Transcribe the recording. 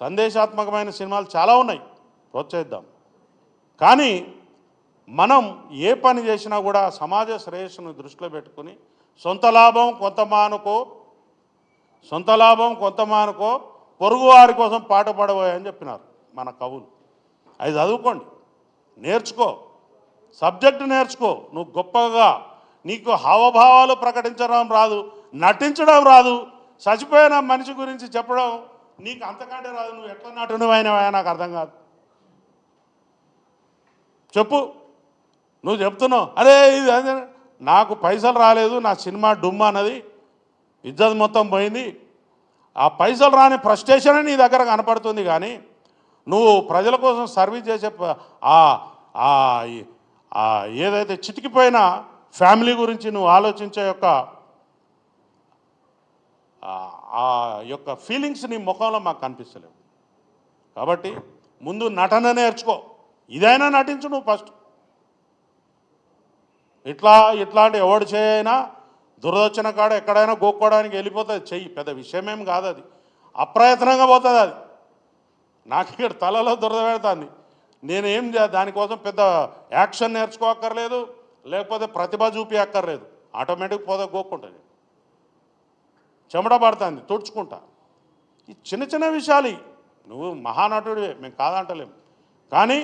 సందేశాత్మకమైన సినిమాలు చాలా ఉన్నాయి, ప్రోత్సహిద్దాం. కానీ మనం ఏ పని చేసినా కూడా సమాజ శ్రేయస్సును దృష్టిలో పెట్టుకుని సొంత లాభం కొంత మానుకో పొరుగు వారి కోసం పాట పాడబోయని చెప్పినారు మన కవులు. అది చదువుకోండి, నేర్చుకో, సబ్జెక్టు నేర్చుకో. నువ్వు గొప్పగా నీకు హావభావాలు ప్రకటించడం రాదు, నటించడం రాదు, చచ్చిపోయిన మనిషి గురించి చెప్పడం నీకు అంతకంటే రాదు. నువ్వు ఎట్లా నటునివైనవా నాకు అర్థం కాదు. చెప్పు, నువ్వు చెప్తున్నావు అరే ఇది అదే నాకు పైసలు రాలేదు, నా సినిమా డుమ్మా అన్నది, ఇజ్జత్ మొత్తం పోయింది. ఆ పైసలు రాని ఫ్రస్ట్రేషన్ నీ దగ్గర కనపడుతుంది. కానీ నువ్వు ప్రజల కోసం సర్వీస్ చేసే ఏదైతే చితికిపోయిన ఫ్యామిలీ గురించి నువ్వు ఆలోచించే యొక్క ఫీలింగ్స్ నీ ముఖంలో మాకు కనిపిస్తలేవు. కాబట్టి ముందు నటన నేర్చుకో, ఇదైనా నటించు నువ్వు ఫస్ట్. ఇట్లాంటి ఎవడు చేయైనా దురదొచ్చిన కాడ ఎక్కడైనా గోక్కోవడానికి వెళ్ళిపోతుంది, చెయ్యి, పెద్ద విషయమేం కాదు. అది అప్రయత్నంగా పోతుంది. అది నాకు ఇక్కడ తలలో దురద పెడుతుంది. నేనేం దానికోసం పెద్ద యాక్షన్ నేర్చుకోక్కర్లేదు, లేకపోతే ప్రతిభ చూపి అక్కర్లేదు. ఆటోమేటిక్ పోతే గోక్కుంటుంది, చెమట పడుతుంది, తుడుచుకుంటా. ఈ చిన్న చిన్న విషయాలు నువ్వు మహానటుడివే, మేము కాదంటలేము. కానీ